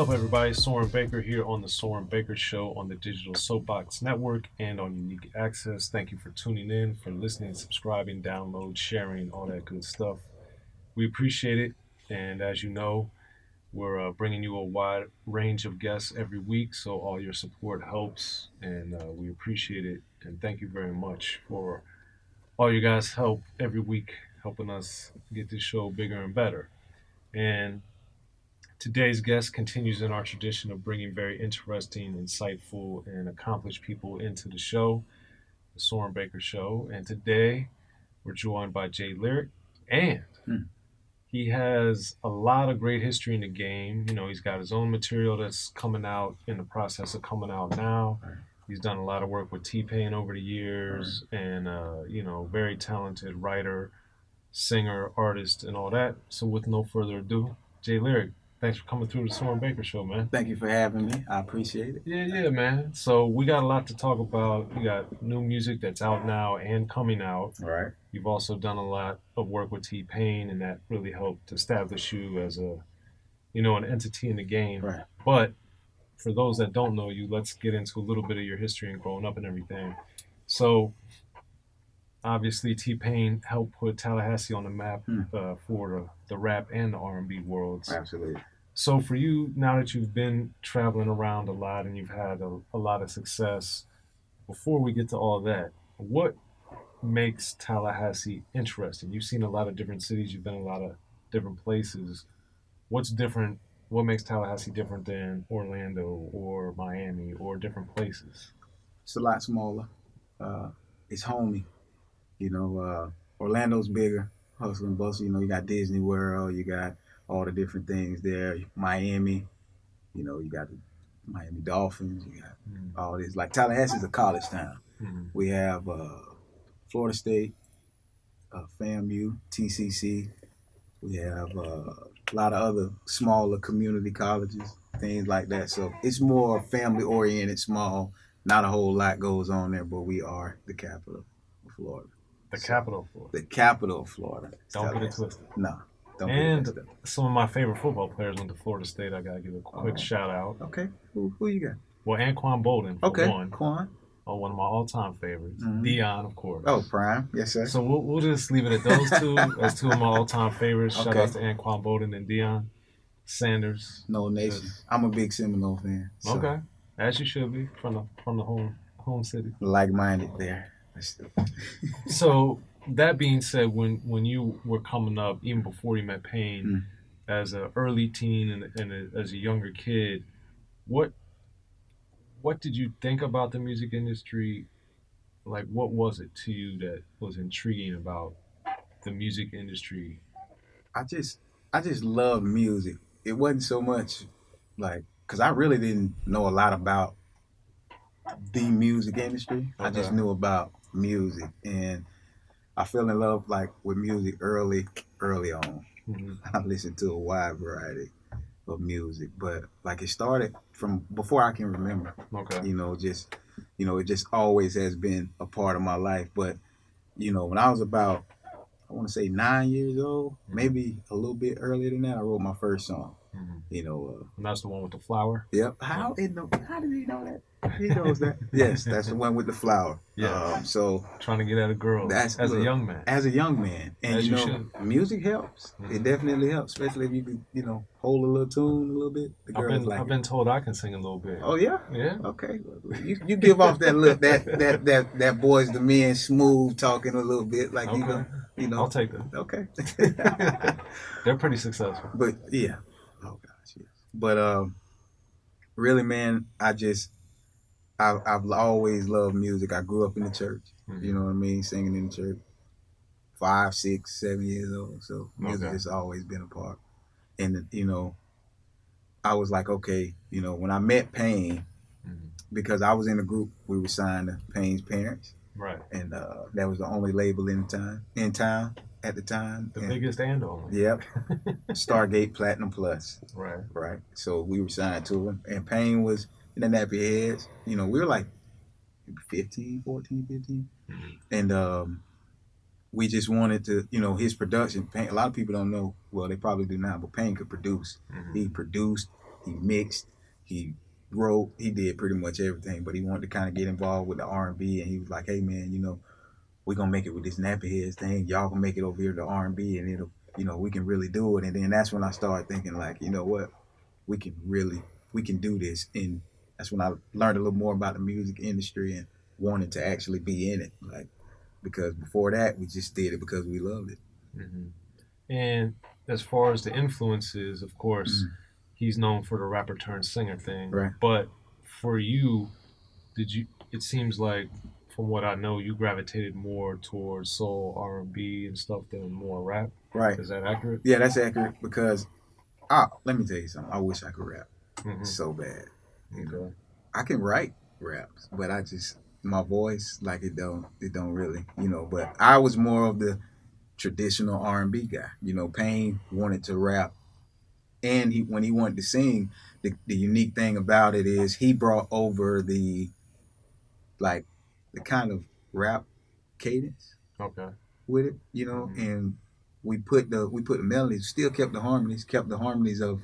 up, everybody? Soren Baker here on the Soren Baker Show on the Digital Soapbox Network and on Unique Access. Thank you for tuning in, for listening, subscribing, download, sharing, all that good stuff. We appreciate it. And as you know, we're bringing you a wide range of guests every week, so all your support helps, and we appreciate it. And thank you very much for all you guys' help every week, helping us get this show bigger and better. And today's guest continues in our tradition of bringing very interesting, insightful, and accomplished people into the show, the Soren Baker Show. And today we're joined by Jay Lyriq, and he has a lot of great history in the game. You know, he's got his own material that's coming out, in the process of coming out now. He's done a lot of work with T-Pain over the years, and very talented writer, singer, artist, and all that. So with no further ado, Jay Lyriq, thanks for coming through the Soren Baker Show, man. Thank you for having me. I appreciate it. Yeah, man. So we got a lot to talk about. You got new music that's out now and coming out. Right. You've also done a lot of work with T-Pain, and that really helped establish you as an entity in the game. Right. But for those that don't know you, let's get into a little bit of your history and growing up and everything. So obviously T-Pain helped put Tallahassee on the map for the rap and the R&B worlds. Absolutely. So for you, now that you've been traveling around a lot and you've had a lot of success, before we get to all that, what makes Tallahassee interesting? You've seen a lot of different cities, you've been in a lot of different places. What's different? What makes Tallahassee different than Orlando or Miami or different places? It's a lot smaller. It's homey. Orlando's bigger, hustle and bustle. You got Disney World, you got all the different things there. Miami, you got the Miami Dolphins, you got all this. Like Tallahassee's a college town. We have Florida State, FAMU, TCC. We have a lot of other smaller community colleges, things like that. So it's more family-oriented, small. Not a whole lot goes on there, but we are the capital of Florida. Capital of Florida. The capital of Florida. Don't get it twisted. No. And some of my favorite football players went to Florida State. I got to give a quick shout out. Okay. Who you got? Well, Anquan Bolden, for one. Quan. One of my all-time favorites. Dion, of course. Oh, Prime. Yes, sir. So we'll just leave it at those two as two of my all-time favorites. Shout out to Anquan Bolden and Dion Sanders. No Nation. I'm a big Seminole fan. So. Okay. As you should be, from the home city. Like-minded there. So that being said, when you were coming up, even before you met Pain, as an early teen and as a younger kid, what did you think about the music industry? Like, what was it to you that was intriguing about the music industry? I just love music. It wasn't so much like, because I really didn't know a lot about the music industry. Okay. I just knew about music, and I fell in love with music early on. I listened to a wide variety of music, but it started from before I can remember. Okay. It just always has been a part of my life. But when I was about, I want to say 9 years old, maybe a little bit earlier than that, I wrote my first song. And that's the one with the flower. Yep. How did he know that? He knows that. Yes, that's the one with the flower. Yeah. So trying to get at a girl as a young man. As a young man, and as you should. Music helps. It definitely helps, especially if you can, hold a little tune a little bit. The girls I've been told I can sing a little bit. Oh yeah. Yeah. Okay. You give off that look, that Boys the Men smooth talking a little bit, like okay. I'll take that. Okay. They're pretty successful. But yeah. Oh gosh, yes. But really, man, I've always loved music. I grew up in the church. You know what I mean? Singing in the church. 5, 6, 7 years old. So music has always been a part. And I was like, okay, when I met Pain, because I was in a group, we were signed to Pain's parents. Right. And that was the only label in town at the time. The biggest and only. Yep. Stargate Platinum Plus. Right. Right. So we were signed to him. And Pain was in the Nappy Heads. We were like 14, 15. And we just wanted to, his production. Pain, a lot of people don't know, well, they probably do now, but Pain could produce. He produced, he mixed, he wrote, he did pretty much everything. But he wanted to kind of get involved with the R&B, and he was like, "Hey man, we're gonna make it with this nappy heads thing. Y'all can make it over here to R&B, and it'll, we can really do it." And then that's when I started thinking like, you know what, we can really, we can do this. And that's when I learned a little more about the music industry and wanted to actually be in it. Like, because before that, we just did it because we loved it. Mm-hmm. And as far as the influences, of course, he's known for the rapper turned singer thing. Right. But for you, did you? It seems like, from what I know, you gravitated more towards soul, R&B, and stuff than more rap. Right. Is that accurate? Yeah, that's accurate because, let me tell you something. I wish I could rap so bad. Okay. I can write raps, but I just, my voice, like it don't really, But I was more of the traditional R&B guy. Payne wanted to rap, and when he wanted to sing, the unique thing about it is he brought over like the kind of rap cadence Okay. with it, and we put the melodies, still kept the harmonies of,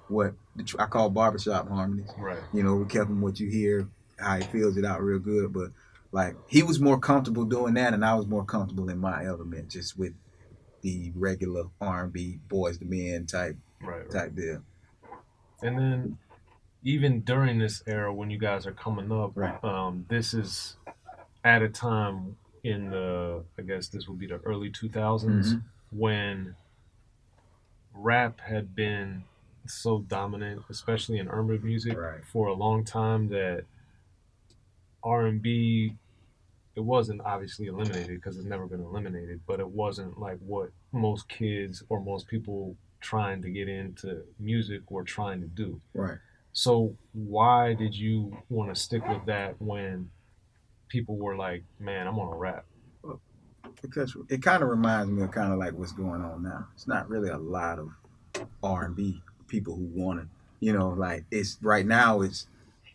what I call barbershop harmonies. Right. We kept them what you hear, how he feels it out real good. But like he was more comfortable doing that, and I was more comfortable in my element, just with the regular R&B Boys to Men type deal. And then even during this era when you guys are coming up, this is at a time in the, I guess this would be the early 2000s, when rap had been so dominant, especially in urban music, for a long time, that R&B, it wasn't obviously eliminated because it's never been eliminated, but it wasn't like what most kids or most people trying to get into music were trying to do. Right. So why did you want to stick with that when people were like, "Man, I'm gonna rap"? Because it kind of reminds me of kind of like what's going on now. It's not really a lot of R&B people who want to, like it's right now it's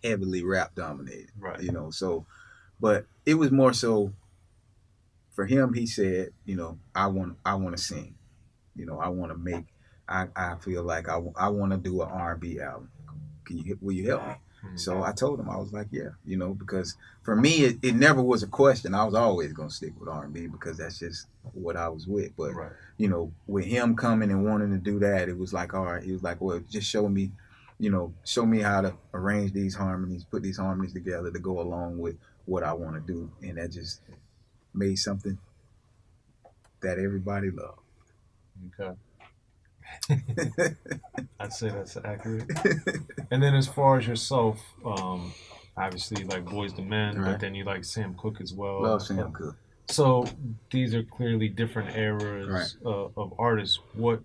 heavily rap dominated, Right. So, but it was more so for him. He said, I want to sing, I want to make. I feel like I want to do an R&B album. Will you help me? So I told him, I was like, yeah, because for me, it never was a question. I was always going to stick with R&B because that's just what I was with. But, with him coming and wanting to do that, it was like, all right, he was like, well, just show me how to arrange these harmonies, put these harmonies together to go along with what I want to do. And that just made something that everybody loved. Okay. I'd say that's accurate. And then as far as yourself, obviously you like Boys to Men, but then you like Sam Cooke as well. Love Sam Cooke. So these are clearly different eras of artists. What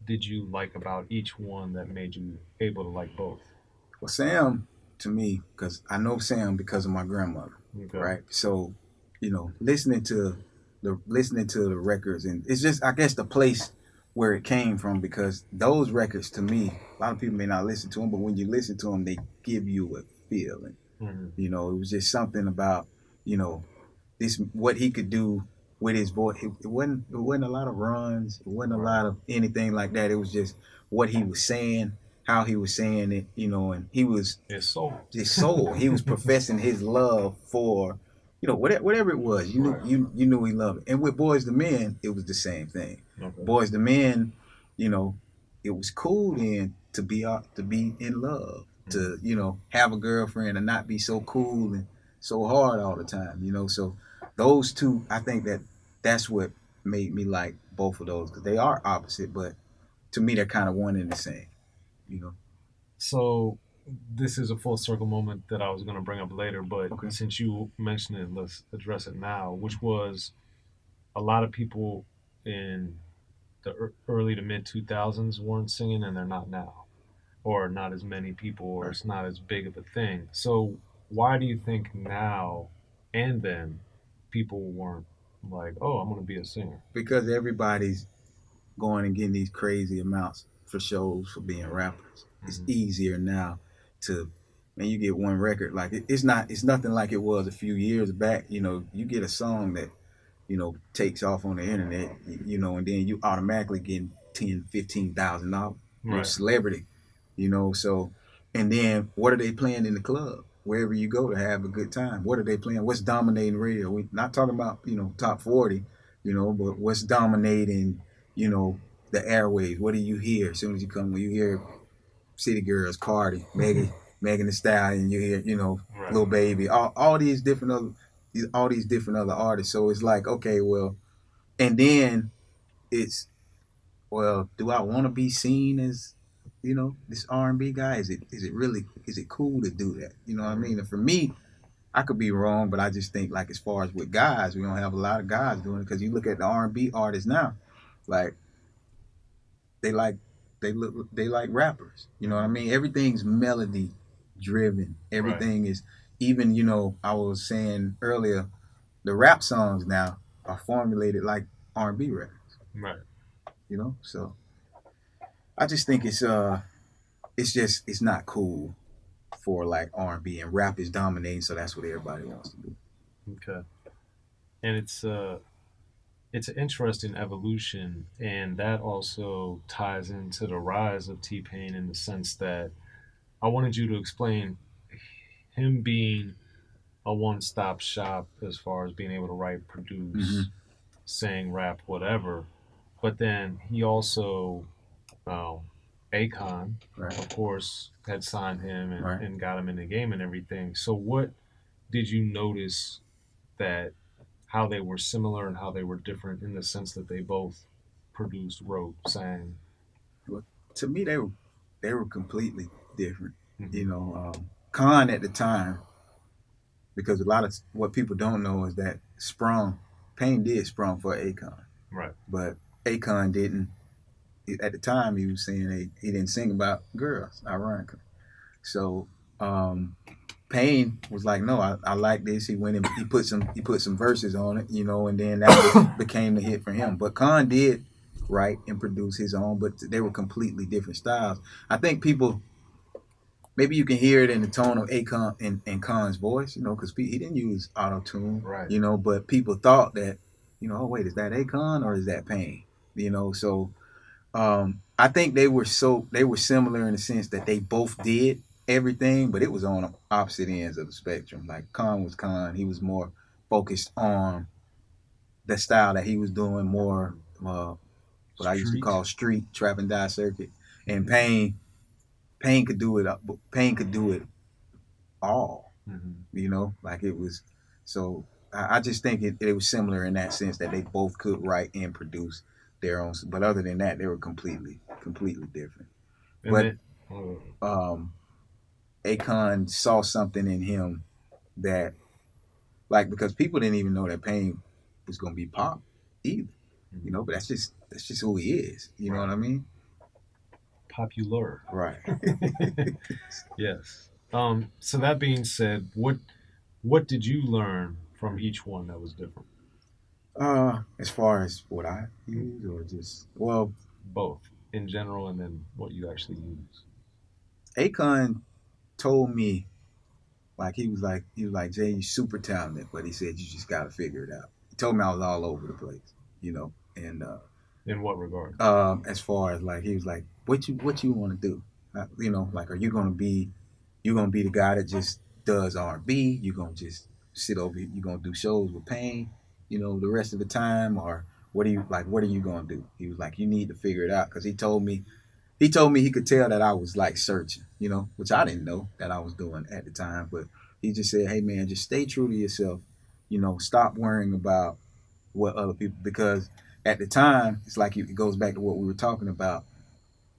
did you like about each one that made you able to like both? Well, Sam, to me, because I know Sam because of my grandmother, right? So, listening to the records, and it's just, I guess, the place where it came from, because those records, to me, a lot of people may not listen to them, but when you listen to them, they give you a feeling. It was just something about, this, what he could do with his voice. It wasn't a lot of runs. It wasn't a lot of anything like that. It was just what he was saying, how he was saying it, and he was his soul. He was professing his love for, whatever it was. You knew he loved it. And with Boys to Men, it was the same thing. Boys to Men, it was cool then to be in love, to have a girlfriend and not be so cool and so hard all the time. So those two, I think that's what made me like both of those, because they are opposite, but to me they're kind of one and the same. So this is a full circle moment that I was going to bring up later, but since you mentioned it, let's address it now, which was a lot of people in the early to mid 2000s weren't singing, and they're not now, or not as many people, or it's not as big of a thing. So why do you think now and then people weren't like, oh, I'm going to be a singer? Because everybody's going and getting these crazy amounts for shows for being rappers. It's easier now to, man, you get one record. Like it's nothing like it was a few years back. You get a song that, takes off on the internet, and then you automatically get $10,000, $15,000. You're a Right. celebrity, So, and then what are they playing in the club? Wherever you go to have a good time, what are they playing? What's dominating radio? We're not talking about top 40, but what's dominating, you know, the airways? What do you hear as soon as you come? When you hear City Girls, Cardi, Megan Thee Stallion, you hear Right. Lil Baby, all these different other artists. So it's like, okay, well, and then it's, well, do I want to be seen as, this R&B guy? Is it cool to do that? You know what I Mm-hmm. mean? And for me, I could be wrong, but I just think, like, as far as with guys, we don't have a lot of guys doing it, because you look at the R&B artists now, like, they like they like rappers. You know what I Mm-hmm. mean? Everything's melody driven. Right. Everything is, even, I was saying earlier, the rap songs now are formulated like R&B records. Right. So I just think it's not cool for like R&B, and rap is dominating, so that's what everybody wants to do. Okay. And it's an interesting evolution, and that also ties into the rise of T Pain in the sense that I wanted you to explain him being a one-stop shop as far as being able to write, Mm-hmm. produce, sing, rap, whatever. But then he also, um, Akon, of Right. course, had signed him Right. and got him in the game and everything. So what did you notice that how they were similar and how they were different in the sense that they both produced, wrote, sang? Well, to me, they were completely different. Mm-hmm. Khan at the time, because a lot of what people don't know is that sprung Payne did sprung for Akon, Right. but Akon didn't. At the time, he was saying he didn't sing about girls, ironically. So Payne was like, no, I like this. He went and he put some verses on it, and then that became the hit for him. But Khan did write and produce his own, but they were completely different styles. I think people, maybe you can hear it in the tone of Akon and Khan's voice, because he didn't use auto tune, Right. but people thought that, oh wait, is that Akon or is that Payne? So I think they were similar in the sense that they both did everything, but it was on opposite ends of the spectrum. Like Khan was Khan, he was more focused on the style that he was doing, more what I used to Street. call street trap and die circuit. And Mm-hmm. Payne could do it. Payne could do it all. Mm-hmm. Like it was. So I just think it was similar in that sense that they both could write and produce their own. But other than that, they were completely different. And But then, uh, um, Akon saw something in him that, like, because people didn't even know that Payne was gonna be pop either, mhm. But that's just who he is. You know Right. what I mean? Popular. Right. Yes. So that being said, what did you learn from each one that was different? As far as what I use, or just, well, Both in general, and then what you actually use. Akon told me, like, he was like, Jay, you super talented, but he said you just gotta figure it out. He told me I was all over the place, and In what regard? as far as, like, he was like, what you want to do? Like, are you gonna be the guy that just does R&B? You gonna just sit over? You gonna do shows with Payne? The rest of the time, or what do you like? What are you gonna do? He was like, you need to figure it out, because he told me he could tell that I was like searching, which I didn't know that I was doing at the time. But he just said, hey man, just stay true to yourself. Stop worrying about what other people, because at the time, it's like it goes back to what we were talking about.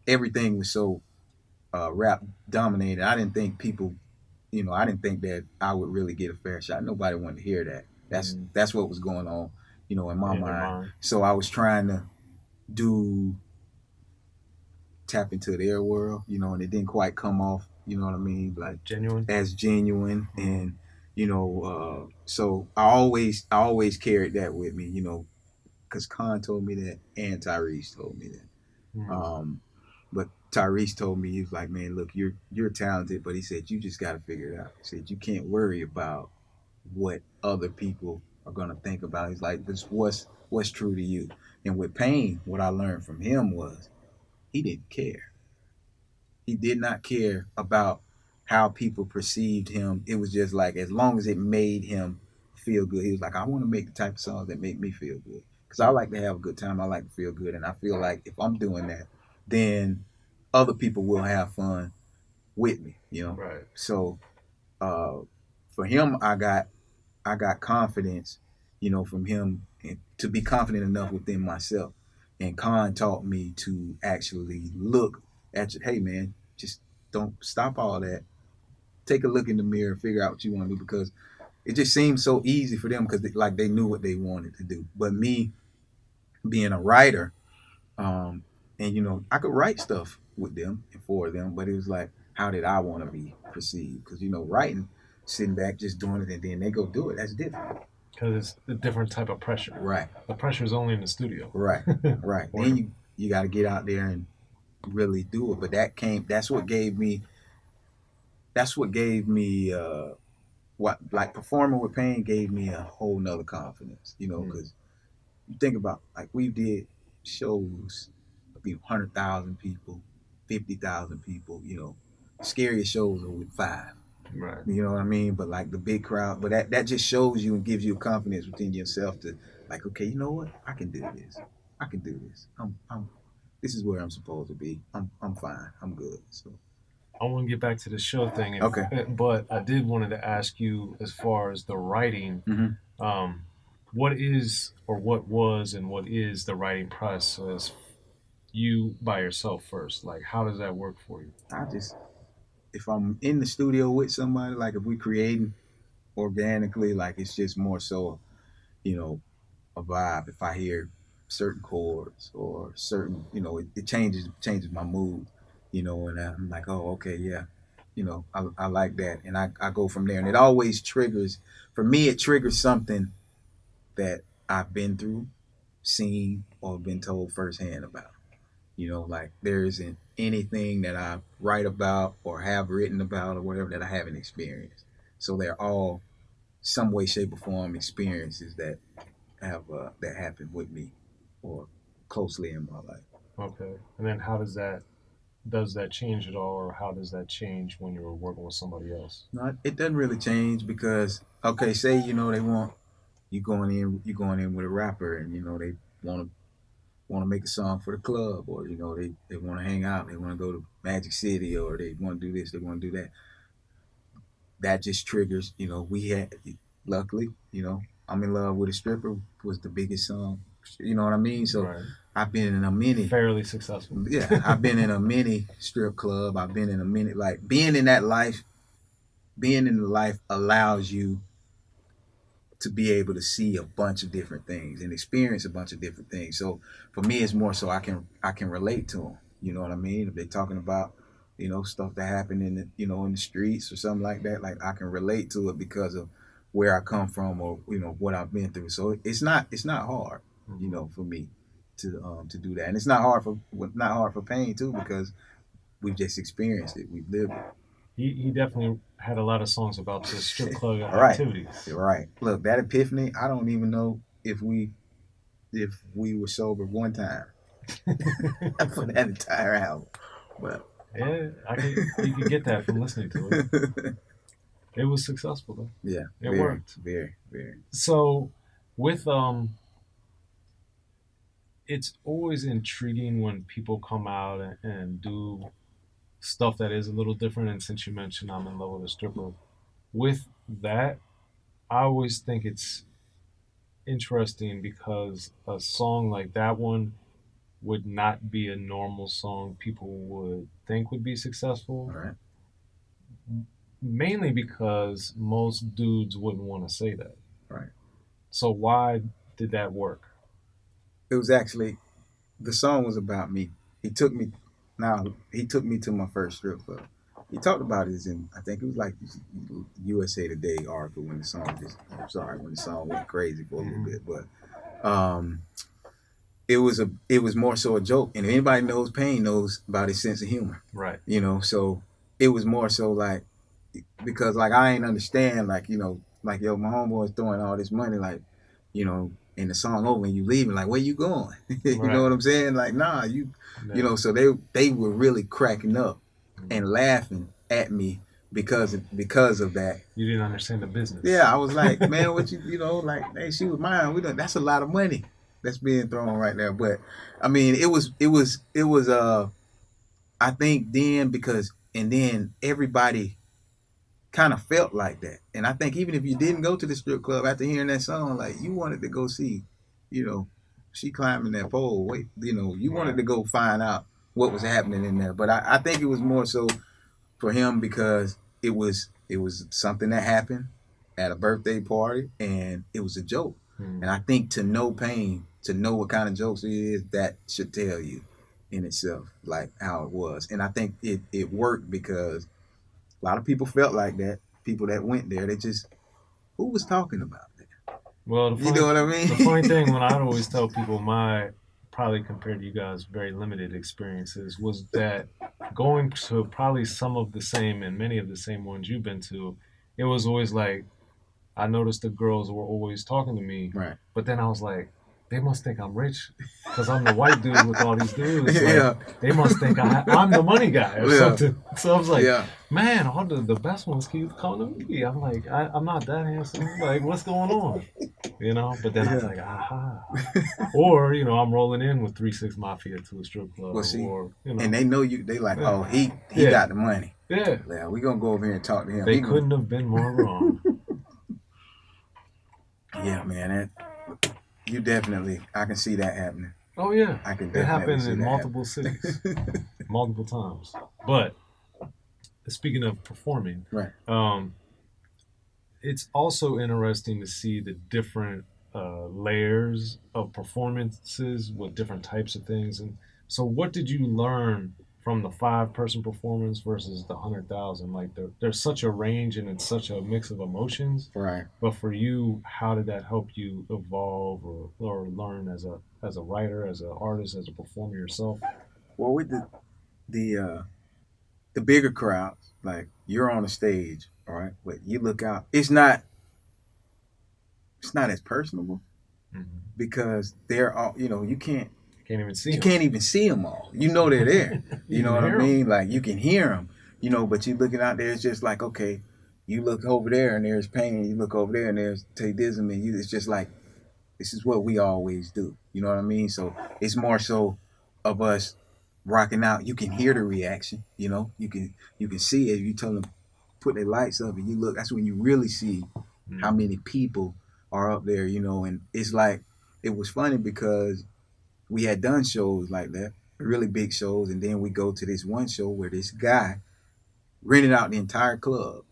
Everything was so rap dominated. I didn't think that I would really get a fair shot. Nobody wanted to hear that. That's Mm, that's what was going on, in my in your mind. mind. So I was trying to do tap into their world, and it didn't quite come off, you know what I mean, like Genuine. as genuine. Mm, And so I always carried that with me, because Khan told me that, and Tyrese told me that. mm, But Tyrese told me, he was like, man, look, you're talented, but he said you just got to figure it out. He said you can't worry about what other people are gonna think about. He's like, this what's true to you. And with Payne, what I learned from him was he didn't care. He did not care about how people perceived him. It was just like as long as it made him feel good. He was like, I want to make the type of songs that make me feel good. Because I like to have a good time. I like to feel good. And I feel like if I'm doing that, then other people will have fun with me, you know. Right. So uh, for him, I got confidence, you know, from him to be confident enough within myself. And Khan taught me to actually look at you. Hey, man, just don't stop all that. Take a look in the mirror, figure out what you want to do because it just seemed so easy for them because like they knew what they wanted to do. But me being a writer, um, and you know, I could write stuff with them and for them, but it was like, how did I want to be perceived? Because you know, writing, sitting back, just doing it, and then they go do it. That's different. Because it's a different type of pressure. Right. The pressure is only in the studio. Right. Right. Then you got to get out there and really do it. But that's what gave me. That's what gave me. What like performing with pain gave me a whole nother confidence. You know, because you think about like we did shows, 100,000 people, 50,000 people. You know, scariest shows are with 5. Right. You know what I mean? But like the big crowd, but that just shows you and gives you confidence within yourself to like, okay, you know what? I can do this. I can do this. I'm this is where I'm supposed to be. I'm fine. I'm good. So I want to get back to the show thing. okay. But I did wanted to ask you as far as the writing, um, what is or what was and what is the writing process you by yourself first? Like, how does that work for you? I just if I'm in the studio with somebody, like if we creating organically, like it's just more so, you know, a vibe. If I hear certain chords or certain, you know, it changes my mood, you know, and I'm like, oh, okay, yeah, you know, I like that, and I go from there, and it always triggers. For me, it triggers something that I've been through, seen, or been told firsthand about. You know, like there isn't anything that I write about or have written about or whatever that I haven't experienced. So they're all some way, shape, or form experiences that happened with me or closely in my life. Okay. And then how does that change at all, or how does that change when you're working with somebody else? No, it doesn't really change because okay, say you know they want you going in with a rapper and you know they want to make a song for the club or you know they want to hang out, they want to go to Magic City or they want to do this, they want to do that. That just triggers, you know, we had luckily, you know, I'm in love with a stripper was the biggest song. You know what I mean? So Right. I've been in a mini. Fairly successful. Yeah, I've been in a mini strip club. I've been in a mini like being in that life. Being in the life allows you to be able to see a bunch of different things and experience a bunch of different things. So for me, it's more so I can relate to them. You know what I mean? If they're talking about you know stuff that happened in the in the streets or something like that, like I can relate to it because of where I come from or you know what I've been through. So it's not hard, you know, for me to do that, and it's not hard for pain too because we've just experienced it, we've lived it. He definitely had a lot of songs about the strip club All right, activities. you're right. Look, that epiphany, I don't even know if we were sober one time for that entire album. But Yeah, you can get that from listening to it. It was successful though. yeah, It very, worked. very, very. So with it's always intriguing when people come out and do stuff that is a little different. And since you mentioned I'm in love with a stripper, with that, I always think it's interesting because a song like that one would not be a normal song people would think would be successful. All right. Mainly because most dudes wouldn't want to say that. Right. So why did that work? It was actually the song was about me. He took me he took me to my first strip club. He talked about it in I think it was like USA Today article when the song just I'm sorry when the song went crazy for a little bit, but it was more so a joke. And if anybody knows Pain knows about his sense of humor. Right. You know, so it was more so like because like I ain't understand like, you know, like yo, my homeboy's throwing all this money like, you know, and the song over and you leaving like where you going? You Right. know what I'm saying? Like, nah, you know, so they were really cracking up and laughing at me because of that. You didn't understand the business. Yeah, I was like, man, what you know, like, hey, she was mine. That's a lot of money that's being thrown right there. But I mean, it was I think then because and then everybody kind of felt like that. And I think even if you didn't go to the strip club after hearing that song, like you wanted to go see, you know, she climbing that pole. Wait, you know, you wanted to go find out what was happening in there. But I think it was more so for him because it was something that happened at a birthday party and it was a joke. And I think to know pain, to know what kind of jokes it is, that should tell you in itself, like how it was. And I think it worked because a lot of people felt like that. People that went there, they just, who was talking about that? Well, You know what I mean? The funny thing when I'd always tell people my probably compared to you guys very limited experiences was that going to probably some of the same and many of the same ones you've been to, it was always like I noticed the girls were always talking to me, Right. but then I was like, they must think I'm rich because I'm the white dude with all these dudes. Like, they must think I'm the money guy or something. So I was like, man, all the best ones keep calling me. I'm like, I'm not that handsome. Like, what's going on? You know? But then I was like, aha. Or, you know, I'm rolling in with 3-6 Mafia to a strip club. Well, see, or, you know, and they know you. They like, oh, he got the money. Yeah. Yeah, we gonna go over here and talk to him. They couldn't have been more wrong. Yeah, man, you definitely. I can see that happening. Oh yeah, I can. It happened in multiple cities, multiple times. But speaking of performing, right? It's also interesting to see the different layers of performances with different types of things. And so, what did you learn from the 5-person performance versus the 100,000? Like, there's such a range and it's such a mix of emotions. Right. But for you, how did that help you evolve or learn as a writer, as an artist, as a performer yourself? Well, with the bigger crowds, like you're on a stage, all right, but you look out, it's not as personable because they're all, you know, you can't even see them all. You know they're there. You know what I mean? Like you can hear them, you know, but you looking out there, it's just like, okay, you look over there and there's pain. You look over there and there's Taydism, and it's just like, this is what we always do. You know what I mean? So it's more so of us rocking out. You can hear the reaction. You know, you can see it. You tell them put their lights up, and you look. That's when you really see how many people are up there. You know, and it's like it was funny because we had done shows like that, really big shows, and then we go to this one show where this guy rented out the entire club,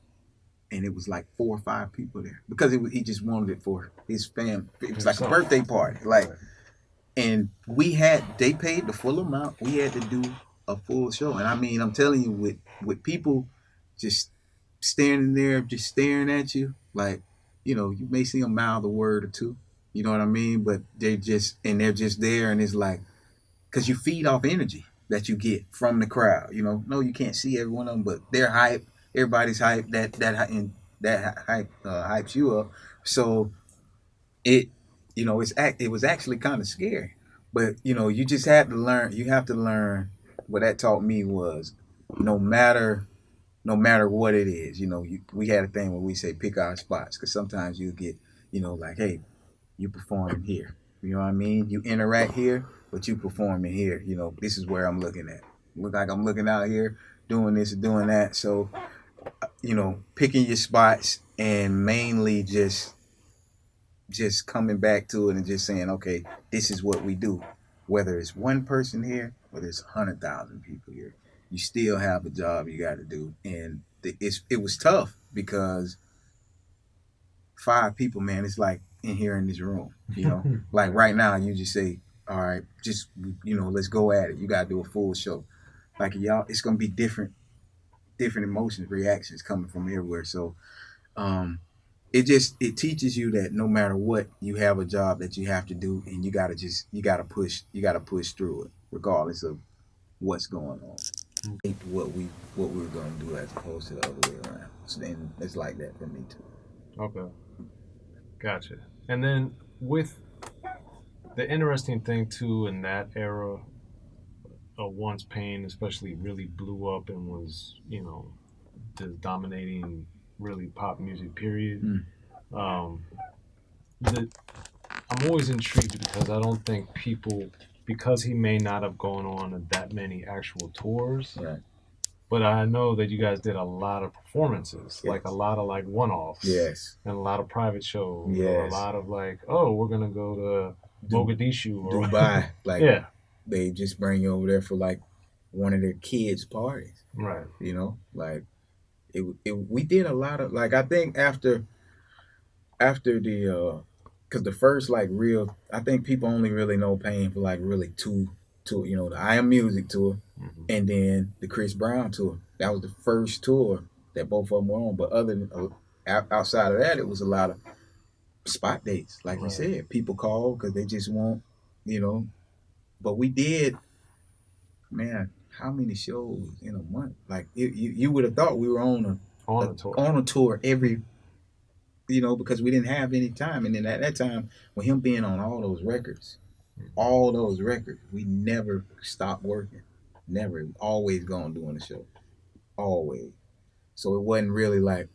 and it was like 4 or 5 people there because he just wanted it for his family. It was like a birthday party, like, and they paid the full amount. We had to do a full show, and I mean, I'm telling you, with people just standing there, just staring at you, like, you know, you may see them mouth a word or two, you know what I mean, but they're just there, and it's like, because you feed off energy that you get from the crowd. You know, no, you can't see every one of them, but they're hype. Everybody's hype. That hype hypes you up. So it, you know, it was actually kind of scary. But you know, you just had to learn. You have to learn. What that taught me was, no matter what it is, you know, we had a thing where we say pick our spots, because sometimes you get, you know, like, hey, you performing here. You know what I mean? You interact here, but you performing here. You know, this is where I'm looking at. Look like I'm looking out here, doing this and doing that. So, you know, picking your spots and mainly just coming back to it and just saying, okay, this is what we do. Whether it's one person here, whether it's 100,000 people here, you still have a job you got to do. And it was tough because 5 people, man, it's like in here in this room, you know, like right now you just say, all right, just, you know, let's go at it. You got to do a full show. Like y'all, it's going to be different emotions, reactions coming from everywhere. So, it teaches you that no matter what, you have a job that you have to do, and you got to push through it regardless of what's going on. What we were going to do as opposed to the other way around. And it's like that for me too. Okay. Gotcha. And then with the interesting thing too in that era, Once Pain especially really blew up and was, just dominating really pop music period. Mm. Um, the, I'm always intrigued because I don't think people, because he may not have gone on that many actual tours, Right. but I know that you guys did a lot of performances, like a Yes. lot of like one-offs Yes. and a lot of private shows, or a Yes. lot of like, oh, we're gonna go to Du- Mogadishu, or Dubai, like yeah, they just bring you over there for like one of their kids' parties. right, Like we did a lot of like I think after the because the first like real I think people only really know Pain for like really two the I Am Music tour mm-hmm. and then the Chris Brown tour. That was the first tour that both of them were on. But other than outside of that, it was a lot of spot dates, like you Right. said. People call because they just want you know. But we did, man. How many shows in a month? Like you would have thought we were On the tour. on a tour every because we didn't have any time. And then at that time, with him being on all those records, we never stopped working. Never. Always gone doing the show. Always. So it wasn't really like,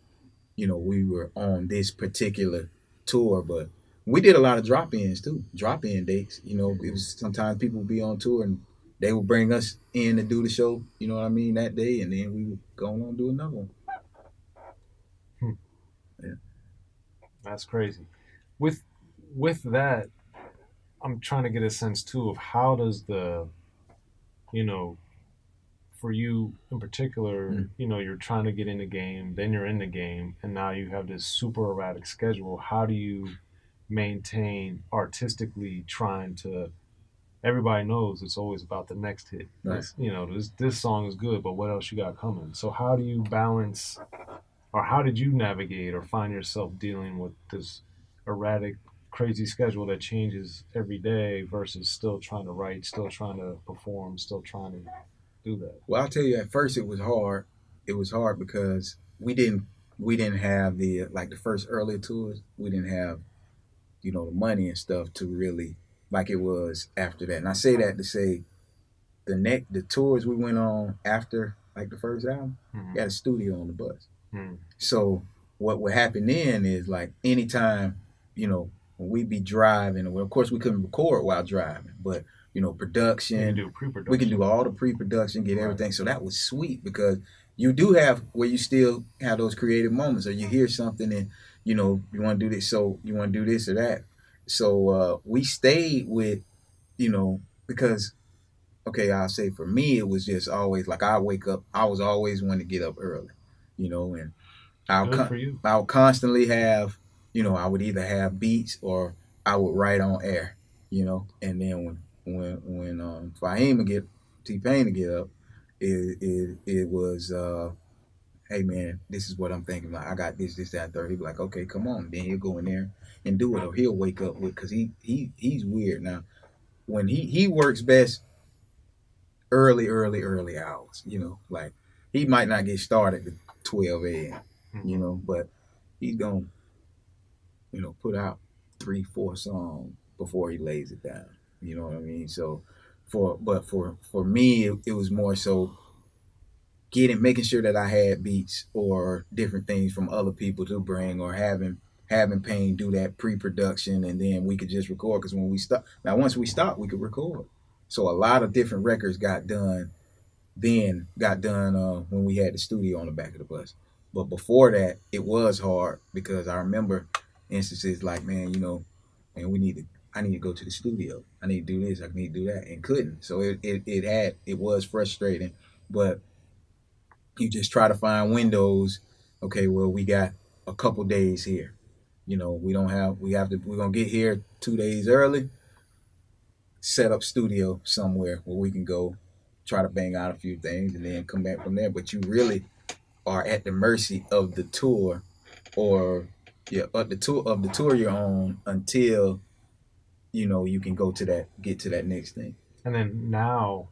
we were on this particular tour, but we did a lot of drop ins too. Drop in dates. It was sometimes people would be on tour and they would bring us in to do the show, you know what I mean, that day, and then we would go on and do another one. Hmm. Yeah. That's crazy. With with that, I'm trying to get a sense too of how does you know, for you in particular, Mm. you're trying to get in the game, then you're in the game, and now you have this super erratic schedule. How do you maintain artistically trying to? Everybody knows it's always about the next hit. Right. This song is good, but what else you got coming? So how do you balance, or how did you navigate or find yourself dealing with this erratic, crazy schedule that changes every day versus still trying to write, still trying to perform, still trying to do that? Well, I'll tell you, at first it was hard. It was hard because we didn't have the like the first early tours. We didn't have the money and stuff to really like it was after that. And I say that to say the tours we went on after like the first album, Mm-hmm. we had a studio on the bus. Mm-hmm. So what would happen then is like anytime, when we be driving, well, of course we couldn't record while driving, but You can production, do pre-production. we can do all the pre-production, get Right. everything. So that was sweet because you do have where you still have those creative moments, or you hear something and you want to do this, so you want to do this or that. So we stayed with because I'll say for me it was just always like I wake up. I was always one to get up early, and Good for you. I'll constantly have, I would either have beats or I would write on air, and then when Fahim would get T-Pain to get up, it was hey man, this is what I'm thinking. Like I got this, that, third. He'd be like, okay, come on. Then he'll go in there and do it, or he'll wake up with because he's weird now. When he works best early hours, like he might not get started at 12 a.m. But he's gonna put out 3-4 songs before he lays it down. You know what I mean? So for me, it was more so making sure that I had beats or different things from other people to bring, or having Payne do that pre-production, and then we could just record. Because once we stopped, we could record. So a lot of different records got done when we had the studio on the back of the bus. But before that, it was hard because I remember instances like, man, man, I need to go to the studio. I need to do this. I need to do that, and couldn't. So it was frustrating, but you just try to find windows. Okay, well, we got a couple days here. We're gonna get here 2 days early, set up studio somewhere where we can go try to bang out a few things and then come back from there. But you really are at the mercy of the tour, or the tour you're on until you can get to that next thing. And then now,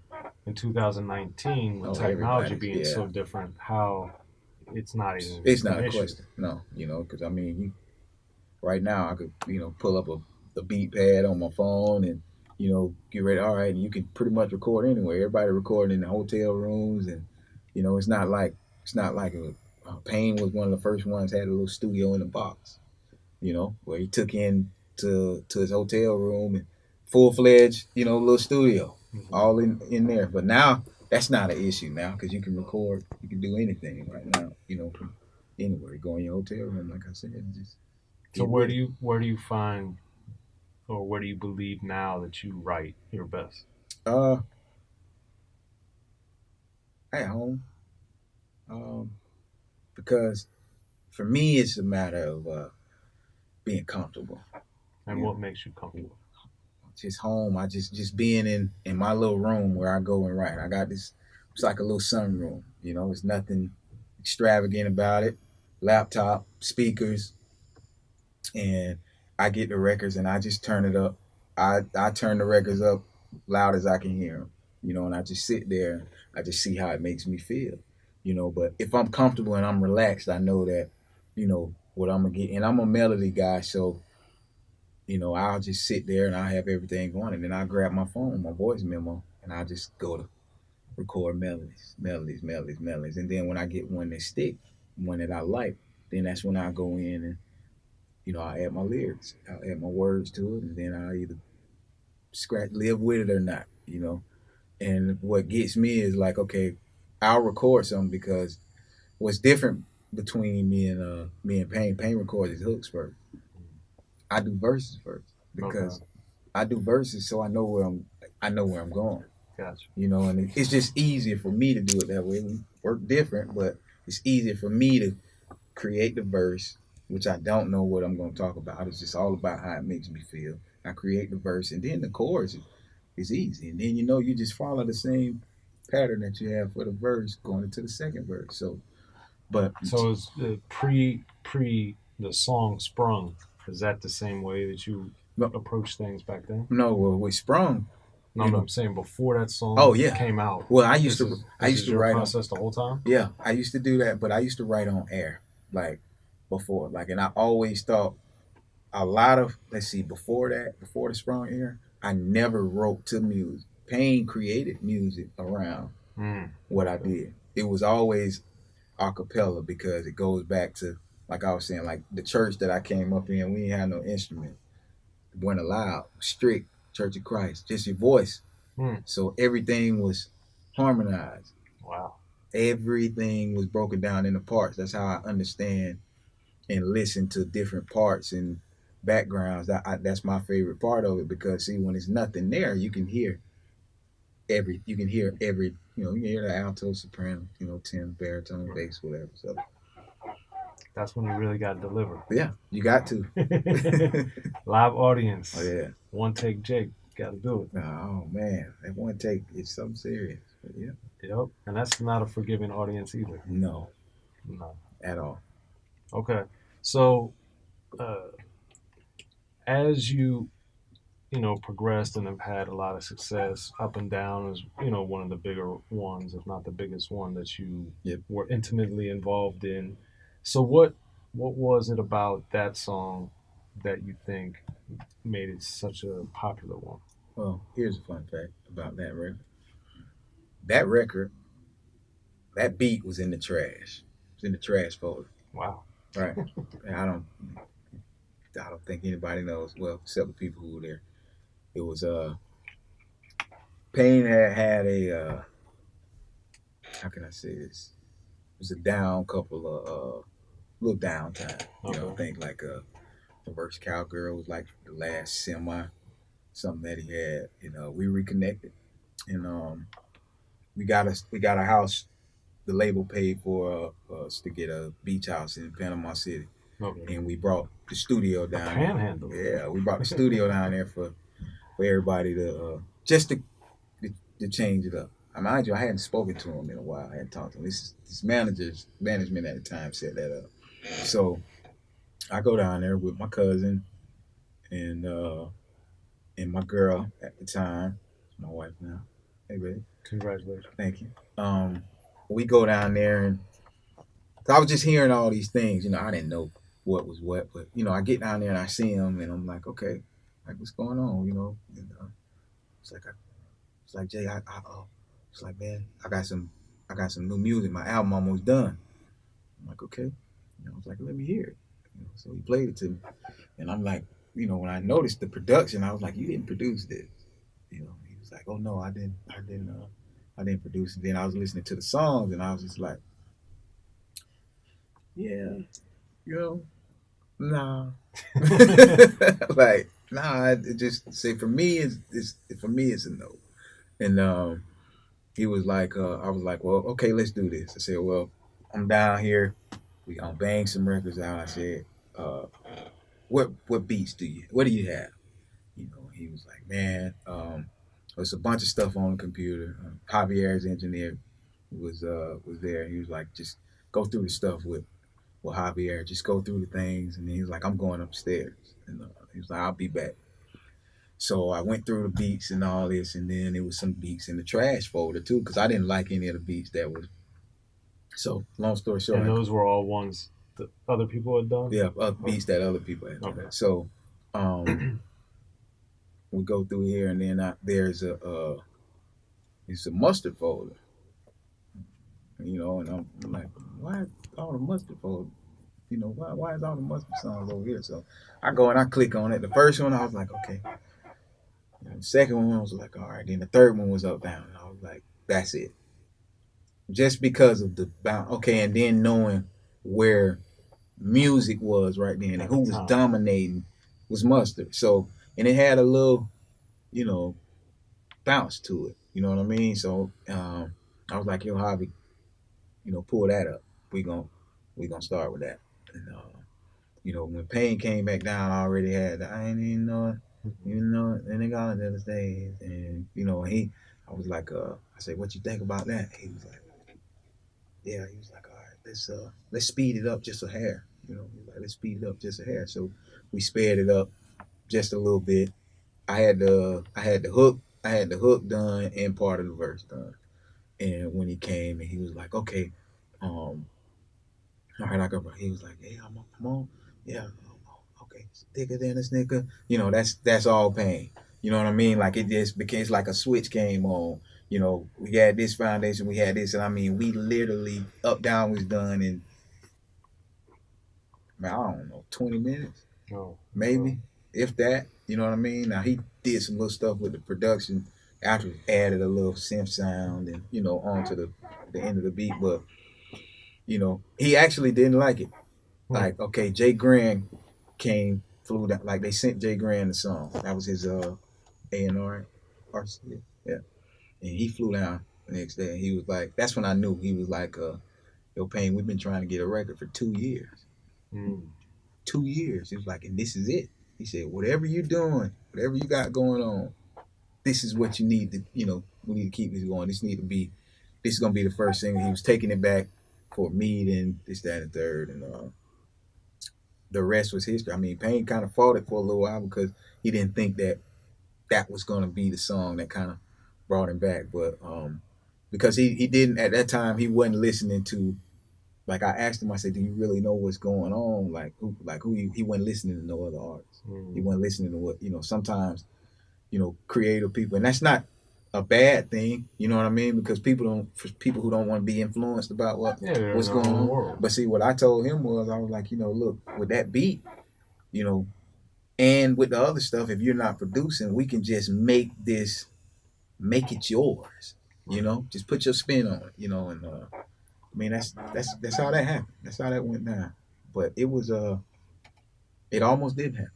in 2019, with technology being so different, how it's not even it's not an a issue. question. No, because right now I could pull up a beat pad on my phone and get ready. All right, and you can pretty much record anywhere. Everybody recording in the hotel rooms, and it's not like Payne was one of the first ones had a little studio in the box. Where he took in to his hotel room and full fledged, little studio, all in there. But now that's not an issue now because you can record, you can do anything right now, from anywhere. Go in your hotel room, like I said, and just So get with it. where do you find, or where do you believe now that you write your best? Uh, at home, um, because for me it's a matter of being comfortable. And You what know, makes you comfortable? just home. I just being in my little room where I go and write. I got this. It's like a little sunroom. It's nothing extravagant about it. Laptop, speakers, and I get the records and I just turn it up. I turn the records up loud as I can hear them. And I just sit there. I just see how it makes me feel. But if I'm comfortable and I'm relaxed, I know that what I'm gonna get. And I'm a melody guy, so I'll just sit there and I'll have everything going, and then I grab my phone, my voice memo, and I just go to record melodies, melodies, melodies, melodies. And then when I get one that stick, one that I like, then that's when I go in and I add my lyrics, I'll add my words to it, and then I'll either live with it or not. And what gets me is like, okay, I'll record something because what's different between me and Payne records his hooks first. I do verses first Okay, because I do verses so I know where I'm going. gotcha. And it's just easier for me to do it that way. We work different, but it's easier for me to create the verse, which I don't know what I'm going to talk about. It's just all about how it makes me feel. I create the verse, and then the chorus is easy. And then you just follow the same pattern that you have for the verse going into the second verse. So, but So is pre the song Sprung, is that the same way that you no, approach things back then? no, we sprung. No, but I'm saying before that Oh song yeah. came out. Well, I This used is to your write on. process the whole time. Yeah, I used to do that, but I used to write on air, like before, like, and I always thought a lot of let's see, before the sprung era, I never wrote to music. Payne created music around what I Okay. did. It was always a cappella because it goes back to, like I was saying, like the church that I came up in. We didn't have no instrument, weren't allowed, strict Church of Christ, just your voice. Hmm. So everything was harmonized. Wow. Everything was broken down into parts. That's how I understand and listen to different parts and backgrounds. That's my favorite part of it because see, when there's nothing there, you can hear every you can hear the alto, soprano, tenor, baritone, bass, whatever. So That's when you really got to deliver. yeah, you got to. Live audience. Oh yeah. One take Jake. Got to do it. Oh man, that one take is something serious. But yeah. Yep. And that's not a forgiving audience either. No, No. at all. Okay. So, as progressed and have had a lot of success up and down as, one of the bigger ones, if not the biggest one that you Yep. were intimately involved in. So what was it about that song that you think made it such a popular one? Well, here's a fun fact about that record. That record, that beat was in the trash. It was in the trash folder. Wow. Right. And I don't think anybody knows. Well, except the people who were there. It was Payne had a how can I say this? It was a down couple of little downtime. Okay. Think like the worst cowgirl was like the last semi, something that he had. We reconnected, and we got a house. The label paid for us to get a beach house in Panama City, Okay. and we brought the studio down. Panhandle. Yeah, we brought the studio down there for everybody to just to change it up. Mind you, I hadn't spoken to him in a while. I hadn't talked to him. This management at the time set that up. So I go down there with my cousin and my girl at the time, my wife now. Hey, babe. Congratulations. Thank you. We go down there and I was just hearing all these things. I didn't know what was what, but I get down there and I see him and I'm like, okay, like what's going on? And, It's like Jay, it's like, man, I got some new music. My album almost done. I'm like, okay. I was like, let me hear it. So he played it to me, and I'm like, when I noticed the production, I was like, you didn't produce this. He was like, oh no, I didn't produce it. Then I was listening to the songs, and I was just like, yeah, you know, nah, like nah. It just say for me, it's a no. And he was like, I was like, well, okay, let's do this. I said, well, I'm down here. We gonna bang some records out. I said, uh, what beats what do you have? He was like, man, there's a bunch of stuff on the computer. Javier's engineer was there. He was like, just go through the stuff with Javier. Just go through the things. And then he was like, I'm going upstairs. And he was like, I'll be back. So I went through the beats and all this, and then there was some beats in the trash folder too, because I didn't like any of the beats that was. So long story short, and those were all ones that other people had done. Yeah, beats that other people had done. Okay. So we go through here, and then there's it's a mustard folder, and I'm like, why is all the mustard folder? Why is all the mustard songs over here? So I go and I click on it. The first one I was like, okay. The second one was like, all right. Then the third one was up down, and I was like, that's it. Just because of the bound, okay, and then knowing where music was right then and who was dominating was Mustard. So, and it had a little, bounce to it. You know what I mean? So I was like, yo, Javi, pull that up. We gonna start with that. And when Payne came back down, I already had the, I ain't even know it, and they got another stage. And I was like, I said, what you think about that? He was like, yeah. He was like, all right, let's speed it up just a hair. Like, let's speed it up just a hair. So we sped it up just a little bit. I had the hook done and part of the verse done. And when he came and he was like, okay, all right, I go. He was like, hey, I'm on. Yeah, okay, thicker than a snicker. That's all Payne. You know what I mean? Like it just became like a switch came on. We had this foundation, we had this, and I mean, we literally up down was done in, man, I don't know, 20 minutes, maybe, if that. You know what I mean? Now he did some little stuff with the production after added a little synth sound and onto the end of the beat, but he actually didn't like it. Like, okay, Jay Grand flew down, like they sent Jay Grand the song. That was his A&R artist. Yeah. And he flew down the next day and he was like, that's when I knew. He was like, yo, Payne, we've been trying to get a record for 2 years. 2 years. He was like, and this is it. He said, whatever you're doing, whatever you got going on, this is what you need to, we need to keep this going. This is going to be the first thing. He was taking it back for me, then this, that, and third. And the rest was history. I mean, Payne kind of fought it for a little while because he didn't think that was going to be the song that kind of brought him back. But because he didn't, at that time, he wasn't listening to, like I asked him, I said, do you really know what's going on? He wasn't listening to no other artists. He wasn't listening to what, sometimes, creative people, and that's not a bad thing, you know what I mean? Because for people who don't want to be influenced about what's going on. World. But see, what I told him was, I was like, look, with that beat, and with the other stuff, if you're not producing, we can just make it yours, just put your spin on it, and I mean, that's how that happened. That's how that went down. But it was it almost did happen.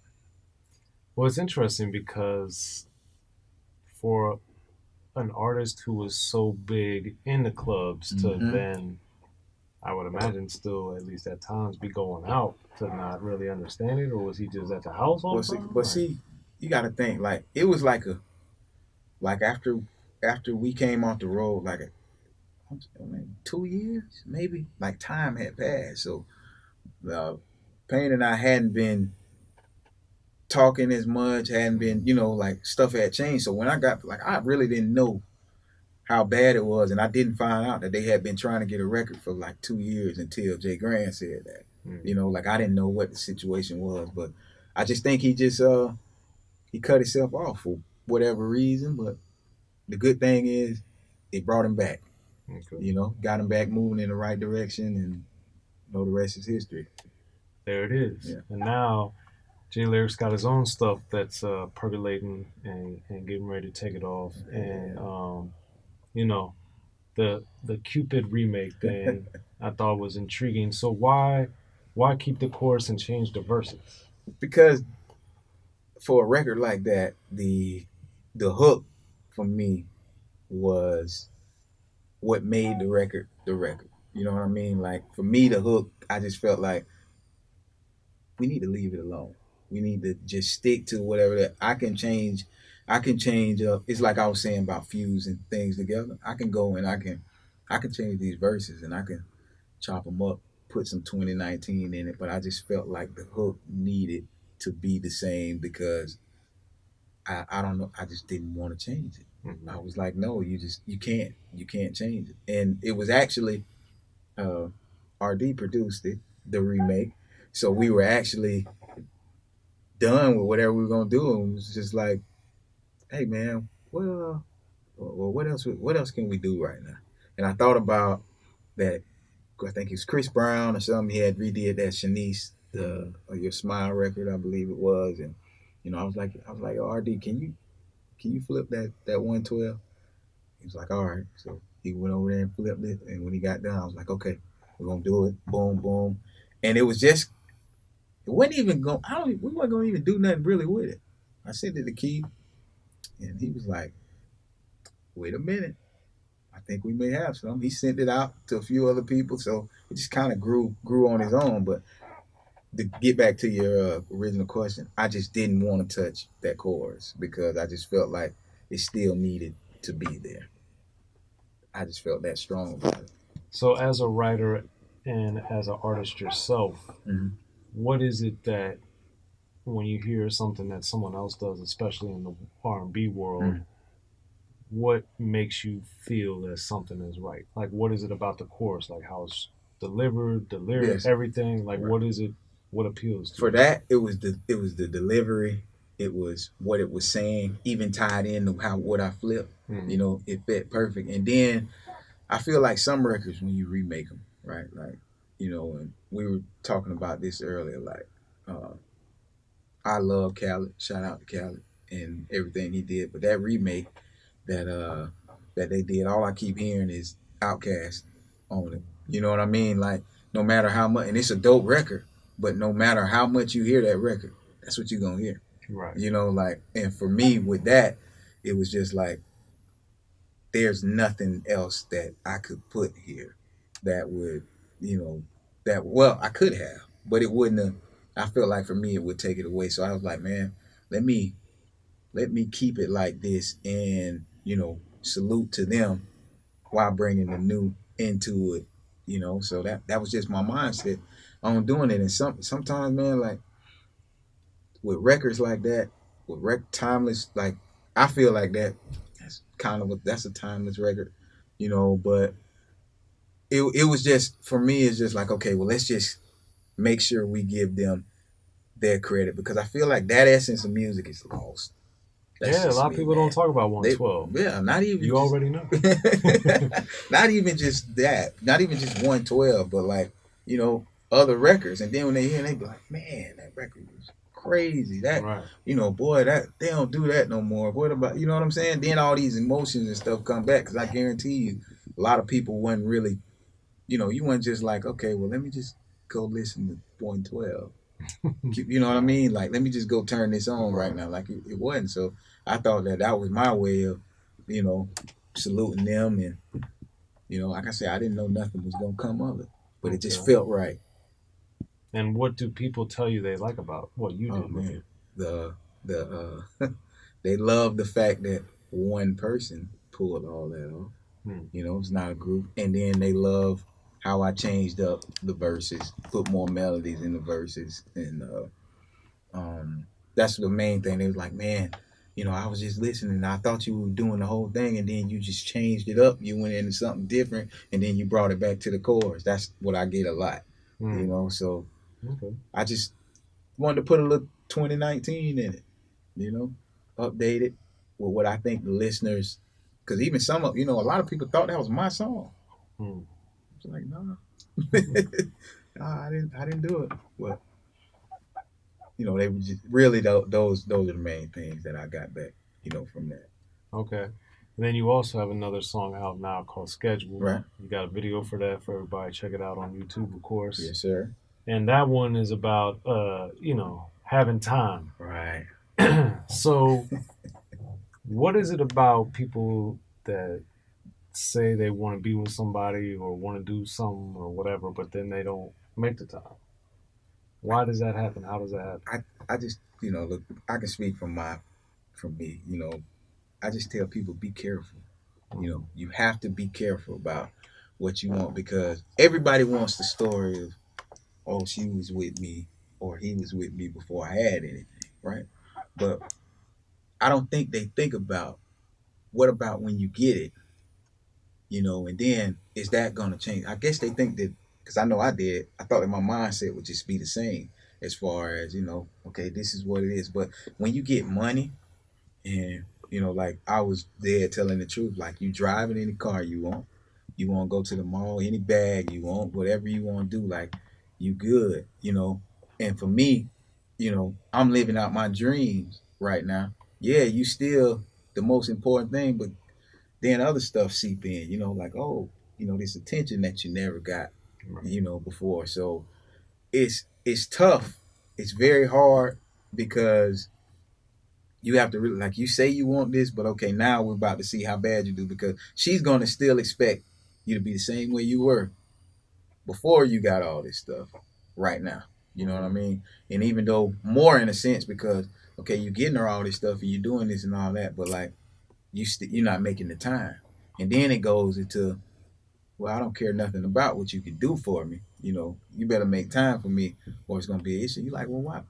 Well, it's interesting because for an artist who was so big in the clubs to then, I would imagine, still at least at times be going out to not really understand it, or was he just at the house all the time? But see, you got to think, like, it was like after we came off the road, like 2 years, maybe, like time had passed. So Payne and I hadn't been talking as much, hadn't been, like stuff had changed. So when I got, like, I really didn't know how bad it was, and I didn't find out that they had been trying to get a record for like 2 years until Jay Grand said that. Like I didn't know what the situation was, but I just think he cut himself off for whatever reason. But the good thing is, it brought him back. Okay. You know, got him back moving in the right direction, and the rest is history. There it is. Yeah. And now Jay Lyric's got his own stuff that's percolating and getting ready to take it off. And you know, the Cupid remake thing I thought was intriguing. So why keep the chorus and change the verses? Because for a record like that, the hook for me was what made the record the record. You know what I mean? Like for me, the hook, I just felt like we need to leave it alone. We need to just stick to whatever that I can change. I can change up. It's like I was saying about fusing things together. I can go and I can change these verses and I can chop them up, put some 2019 in it. But I just felt like the hook needed to be the same because I don't know. I just didn't want to change it. Mm-hmm. I was like, no, you can't change it. And it was actually uh, RD produced it, the remake. So we were actually done with whatever we were gonna do, and it was just like, hey man, what else can we do right now? And I thought about that. I think it was Chris Brown or something. He had redid that Shanice, the Your Smile record, I believe it was, and I was like, oh, RD, can you flip that 112? He was like, all right. So he went over there and flipped it, and when he got done, I was like, okay, we're gonna do it. Boom, boom, and it was just it wasn't even going. I don't. We weren't gonna even do nothing really with it. I sent it to Keith, and he was like, "Wait a minute, I think we may have some." He sent it out to a few other people, so it just kind of grew on his own. But to get back to your original question, I just didn't want to touch that chorus because I just felt like it still needed to be there. I just felt that strong about it. So as a writer and as an artist yourself, Mm-hmm. what is it that when you hear something that someone else does, especially in the R&B world, Mm-hmm. what makes you feel that something is right? Like, what is it about the chorus? Like, how it's delivered, the lyrics, Yes. everything. Like, Right. what is it? What appeals to For you? that, it was the delivery, it was what it was saying, even tied in to how what I flipped. Mm-hmm. It fit perfect. And then I feel like some records when you remake them, right? Like, and we were talking about this earlier. Like, uh, I love Khaled. Shout out to Khaled and everything he did. But that remake that that they did, all I keep hearing is Outkast on it. You know what I mean? Like, no matter how much, and it's a dope record, but no matter how much you hear that record, that's what you're gonna hear. Right. Like, and for me with that, it was just like there's nothing else that I could put here that would, that well I could have, but it wouldn't have. I felt like for me it would take it away. So I was like, man, let me keep it like this, and salute to them while bringing the new into it. So that was just my mindset on doing it. And sometimes, man, like with records like that, with timeless, like I feel like that's a timeless record, But it was just for me. It's just like, okay, well, let's just make sure we give them their credit because I feel like that essence of music is lost. That's Yeah, a just lot of me, people man. don't talk about 112. Yeah, not even You just, already know. not even just that, not even just 112, but like other records. And then when they hear, it, they be like, man, that record was crazy. That Right. Boy, that they don't do that no more. What about what I'm saying? Then all these emotions and stuff come back because I guarantee you, a lot of people wasn't really, you weren't just like, okay, well, let me just go listen to 112. You know what I mean? Like, let me just go turn this on right now. Like, it wasn't. So I thought that was my way of, you know, saluting them. And, like I said, I didn't know nothing was going to come of it, but it just felt right. And what do people tell you they like about what you did with it? They love the fact that one person pulled all that off. It's not a group. And then they love how I changed up the verses, put more melodies in the verses, and that's the main thing. They was like, man, I was just listening. I thought you were doing the whole thing, and then you just changed it up. You went into something different, and then you brought it back to the chorus. That's what I get a lot, So I just wanted to put a little 2019 in it, update it, what I think the listeners, because even some of a lot of people thought that was my song. Hmm. It's like, no, nah, I didn't do it. Well, they were just really those are the main things that I got back, from that. Okay. And then you also have another song out now called Schedule. Right. You got a video for that for everybody. Check it out on YouTube, of course. Yes, sir. And that one is about having time. Right. So what is it about people that say they want to be with somebody or want to do something or whatever, but then they don't make the time? Why does that happen? How does that happen? I just look, I can speak from me. I just tell people, be careful. You have to be careful about what you want, because everybody wants the story of, oh, she was with me or he was with me before I had anything, right? But I don't think they think about, what about when you get it, and then is that going to change? I guess they think that, because I know I did, I thought that my mindset would just be the same, as far as, okay, this is what it is. But when you get money, and like I was there telling the truth, like, you driving any car you want, you want to go to the mall, any bag you want, whatever you want to do, like, you good, and for me, I'm living out my dreams right now. Yeah, you still the most important thing, but then other stuff seep in, like, oh, this attention that you never got, before. So it's tough. It's very hard, because you have to really, like, you say you want this, but okay, now we're about to see how bad you do, because she's going to still expect you to be the same way you were before you got all this stuff right now. You know what I mean? And even though more in a sense, because okay, you're getting her all this stuff and you're doing this and all that, but like, you're not making the time. And then it goes into, well, I don't care nothing about what you can do for me. You better make time for me, or it's gonna be an issue. You're like, well,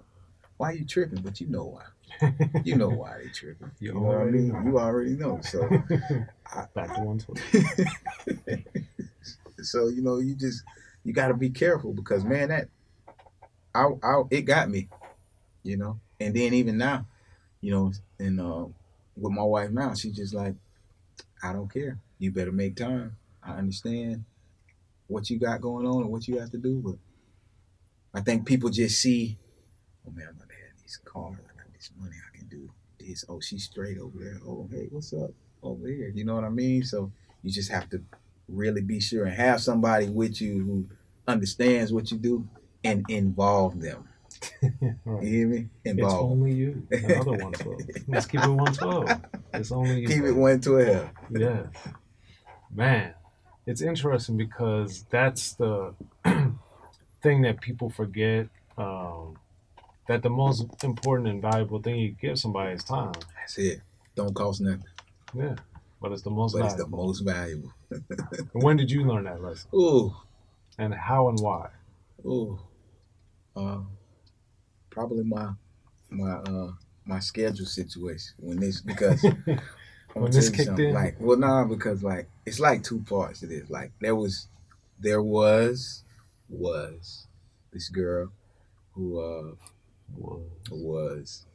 why are you tripping? But you know why. You know why they tripping. You You know what I already mean? know. You already know. So Back to 112. so you got to be careful, because man, that it got me, and then even now, and with my wife now, she's just like, I don't care. You better make time. I understand what you got going on and what you have to do, but I think people just see, oh man, I'm gonna have these cars. I got this money. I can do this. Oh, she's straight over there. Oh, hey, what's up over here? You know what I mean? So you just have to really be sure and have somebody with you who understands what you do, and involve them. Right. You hear me? It's Involve them. only you. Another 112. Let's keep it 112. It's only you. Keep it brother. 112. Yeah. Man, it's interesting because that's the thing that people forget. That the most important and valuable thing you give somebody is time. That's it. Don't cost nothing, Yeah, but it's the most but it's the valuable. most valuable. And when did you learn that lesson? Ooh, And how and why? ooh. Uh, Probably my my schedule situation, when this, because I'm gonna When tell this you kicked something. in? Like, well, nah, because like it's like two parts to this. Like, there was this girl who was,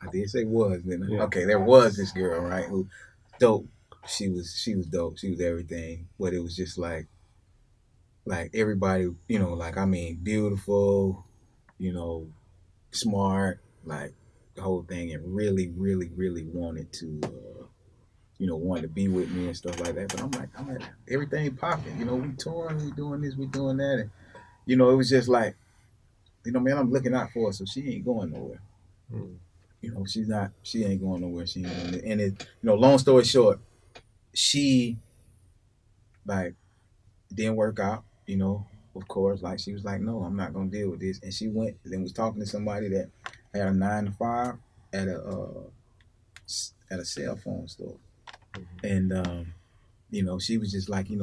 I did say was, didn't I? Yeah. Okay, there was this girl, right, who dope. She was dope. She was everything. But it was just like everybody, like, I mean, beautiful, you know, smart, like the whole thing, and really, really, really wanted to, wanted to be with me and stuff like that. But I'm like, everything popping, we touring, we doing this, we doing that, and it was just like, man, I'm looking out for her, so she ain't going nowhere. Mm. She ain't going nowhere. She ain't going, and it, long story short, she, like, didn't work out, of course. Like, she was like, no, I'm not gonna deal with this, and she went and was talking to somebody that had a 9 to 5 at a cell phone store, and she was just like, it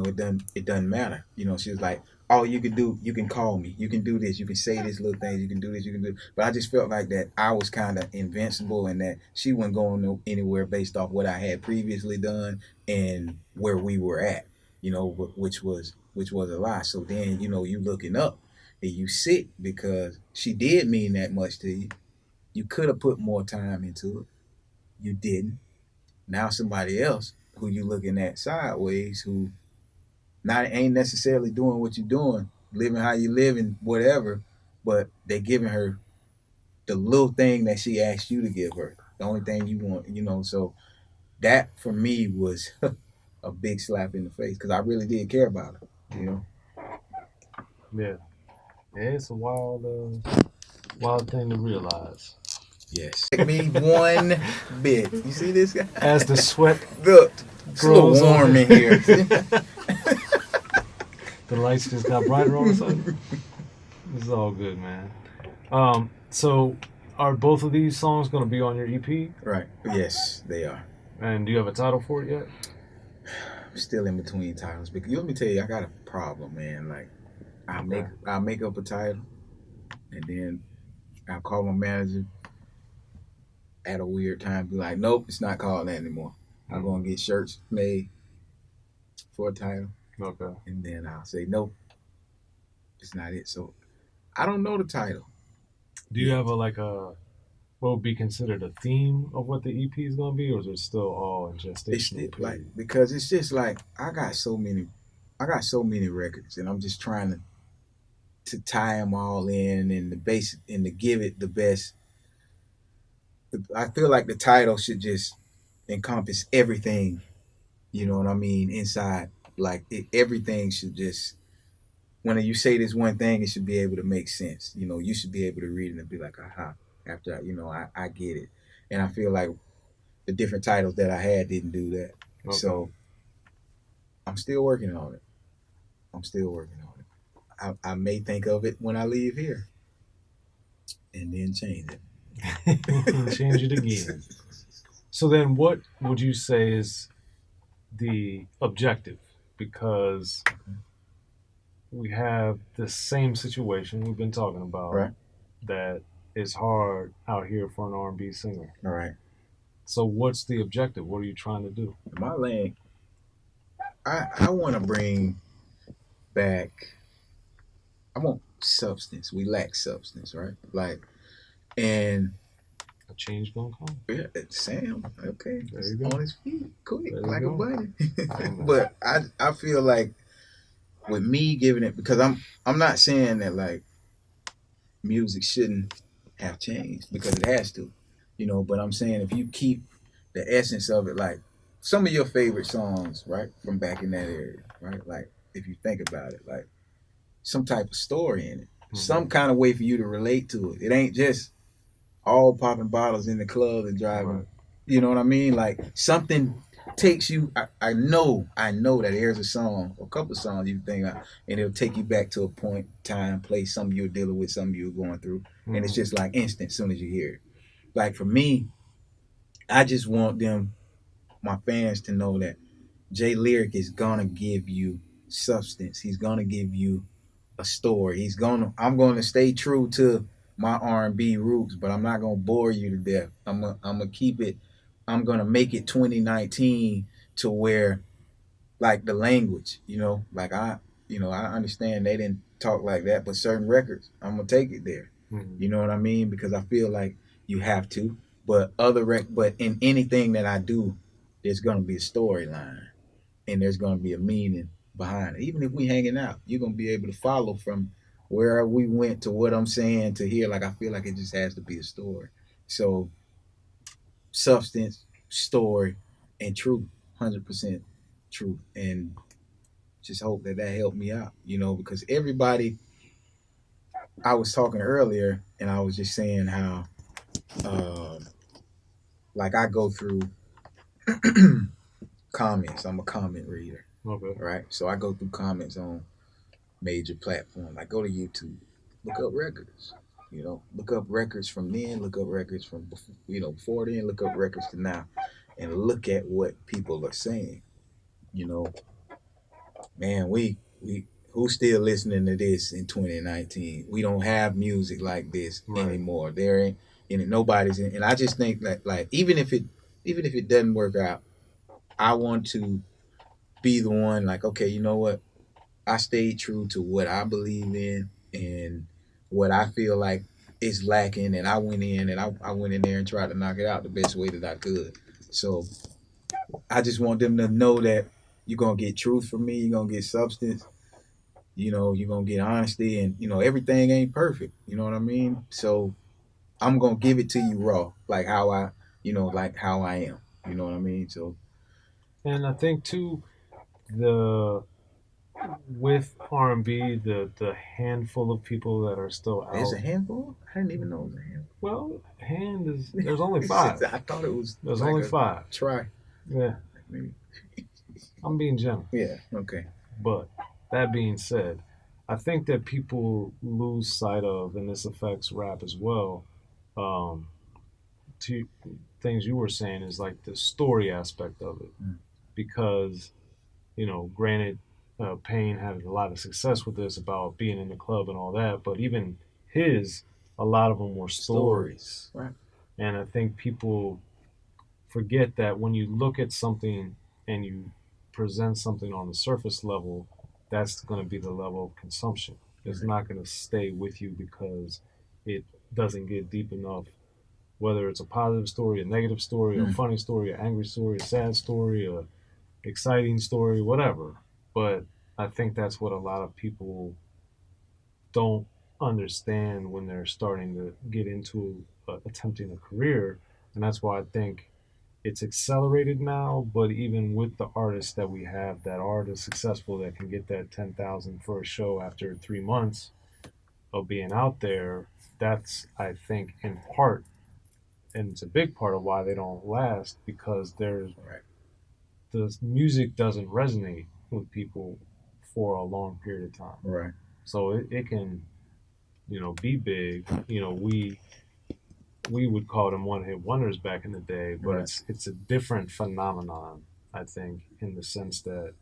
doesn't matter. She was like, all you can do, you can call me, you can do this, you can say this little thing, you can do this, you can do. But I just felt like that I was kind of invincible, and that she wasn't going anywhere based off what I had previously done and where we were at, which was a lie. So then, you looking up and you sick, because she did mean that much to you. You could have put more time into it. You didn't. Now somebody else who you looking at sideways, who not ain't necessarily doing what you're doing, living how you living, whatever, but they giving her the little thing that she asked you to give her. The only thing you want, So that for me was a big slap in the face because I really did care about her. Yeah. Yeah, it's a wild thing to realize. Yes. Me one bit. You see this guy? As the sweat Look, it's a little grows warm on in here. The lights just got brighter all of a sudden. This is all good, man. So are both of these songs going to be on your EP? Right. Yes, they are. And do you have a title for it yet? I'm still in between titles because let me tell you, I got a problem, man. Like I'll make up a title, and then I'll call my manager at a weird time, be like, nope, it's not called that anymore. I'm going to get shirts made for a title. Okay. And then I'll say, nope, it's not it. So I don't know the title. Do you have what would be considered a theme of what the EP is going to be, or is it still all in gestational period? Because it's just like I got so many records, and I'm just trying to tie them all in and the basic and to give it the best. I feel like the title should just encompass everything. You know what I mean? Inside, like everything should just. When you say this one thing, it should be able to make sense. You should be able to read it and be like, aha. After I get it, and I feel like the different titles that I had didn't do that. Okay. So I'm still working on it. I may think of it when I leave here, and then change it. Change it again. So then, what would you say is the objective? Because we have the same situation we've been talking about, right? That is hard out here for an R&B singer. All right. So what's the objective? What are you trying to do? My lane, I want to bring back. I want substance. We lack substance, right? Like, and a change gonna come. Yeah, Sam. Okay, there you go. On his feet, quick, like go. A bunny. But I feel like with me giving it, because I'm not saying that like music shouldn't have changed, because it has to, But I'm saying if you keep the essence of it, like some of your favorite songs, right, from back in that area, right, like if you think about it, like some type of story in it, some kind of way for you to relate to it. It ain't just all popping bottles in the club and driving. Right. You know what I mean? Like something takes you. I know that there's a song, a couple of songs you think, and it'll take you back to a point, time, place, something you're dealing with, something you're going through, and it's just like instant as soon as you hear it. Like for me, I just want my fans to know that Lyriq is gonna give you substance. He's gonna give you a story. I'm gonna stay true to my R&B roots, but I'm not gonna bore you to death. I'm gonna keep it. I'm gonna make it 2019 to where, like the language, like I understand they didn't talk like that, but certain records, I'm gonna take it there. You know what I mean? Because I feel like you have to. But but in anything that I do, there's gonna be a storyline, and there's gonna be a meaning behind it. Even if we hanging out, you're gonna be able to follow from where we went to what I'm saying to here. Like I feel like it just has to be a story. So substance, story, and truth, 100% truth. And just hope that helped me out, because everybody. I was talking earlier, and I was just saying how, like I go through comments. I'm a comment reader. Okay. Right. So I go through comments on major platforms. I go to YouTube, look up records. Look up records from then, look up records from before then, look up records to now, and look at what people are saying. Man, we who's still listening to this in 2019? We don't have music like this anymore. There ain't, nobody's in, and I just think that like even if it doesn't work out, I want to be the one like, okay, you know what? I stayed true to what I believe in and what I feel like is lacking, and I went in and I went in there and tried to knock it out the best way that I could. So I just want them to know that you're gonna get truth from me. You're gonna get substance. You're gonna get honesty, and everything ain't perfect. You know what I mean? So I'm gonna give it to you raw, like how I am. You know what I mean? So And I think too, the with R&B, the handful of people that are still there's a out. handful. I didn't even know it was a handful. Well, hand is there's only five. I thought it was There's like only a five. try. Yeah, Maybe. I'm being generous. Yeah. Okay. But that being said, I think that people lose sight of, and this affects rap as well. Um, to things you were saying is like the story aspect of it, Mm. because granted, Payne had a lot of success with this about being in the club and all that, but even his, a lot of them were stories. Right. And I think people forget that when you look at something and you present something on the surface level, that's going to be the level of consumption. It's not going to stay with you because it doesn't get deep enough. Whether it's a positive story, a negative story, a funny story, an angry story, a sad story, a exciting story, whatever. But I think that's what a lot of people don't understand when they're starting to get into attempting a career. And that's why I think it's accelerated now. But even with the artists that we have that are the successful that can get that 10,000 for a show after 3 months of being out there, that's, I think, in part, and it's a big part of why they don't last, because there's Right. the music doesn't resonate with people for a long period of time. Right. So it can, be big. We would call them one hit wonders back in the day, but Right. it's a different phenomenon, I think, in the sense that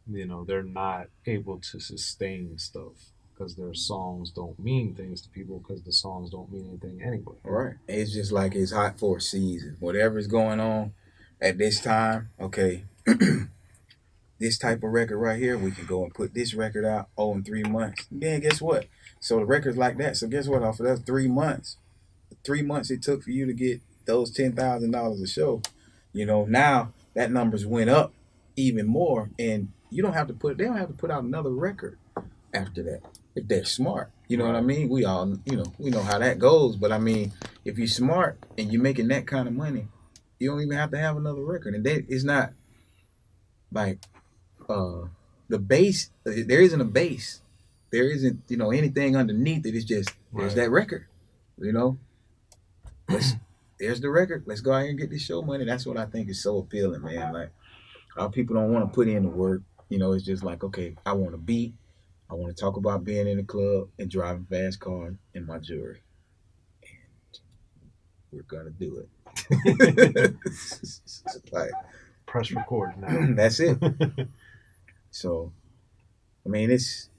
they're not able to sustain stuff because their songs don't mean things to people because the songs don't mean anything anyway. Right. It's just like it's hot for a season. Whatever's going on at this time, okay, this type of record right here, we can go and put this record out in 3 months. And then guess what? So the record's like that. So guess what? Off of that 3 months, 3 months it took for you to get those $10,000 a show. Now that numbers went up even more, and they don't have to put out another record after that if they're smart. You know what I mean? We all, we know how that goes. But I mean, if you're smart and you're making that kind of money, you don't even have to have another record. And it's not like the base. There isn't a base. There isn't anything underneath it. It's just there's that record. There's the record. Let's go out here and get this show money. That's what I think is so appealing, man. Like, our people don't want to put in the work. It's just like, okay, I want to beat. I want to talk about being in the club and driving fast cars and my jewelry. And we're gonna do it. Like, press record now. That's it. So, I mean, it's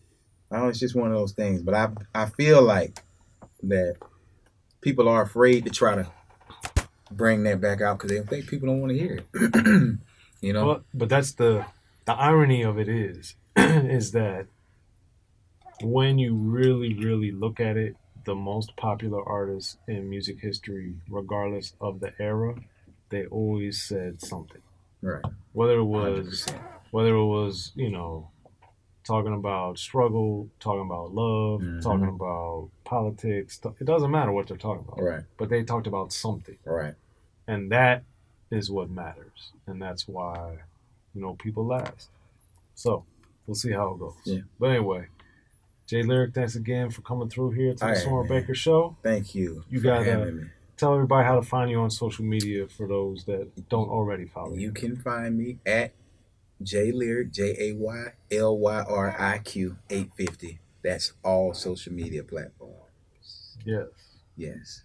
just one of those things. But I feel like that people are afraid to try to bring that back out because they think people don't want to hear it. But that's the irony of it is is that when you really, really look at it, the most popular artists in music history, regardless of the era, they always said something. Right. Whether it was 100%. Talking about struggle, talking about love, talking about politics. It doesn't matter what they're talking about. Right. But they talked about something. Right. And that is what matters. And that's why, people last. So we'll see how it goes. Yeah. But anyway, Jay Lyriq, thanks again for coming through here to the Soren Baker Show. Thank you. You got to tell everybody how to find you on social media for those that don't already follow you. You can find me at Lyriq, JAYLYRIQ 850. That's all social media platforms. Yes. Yes.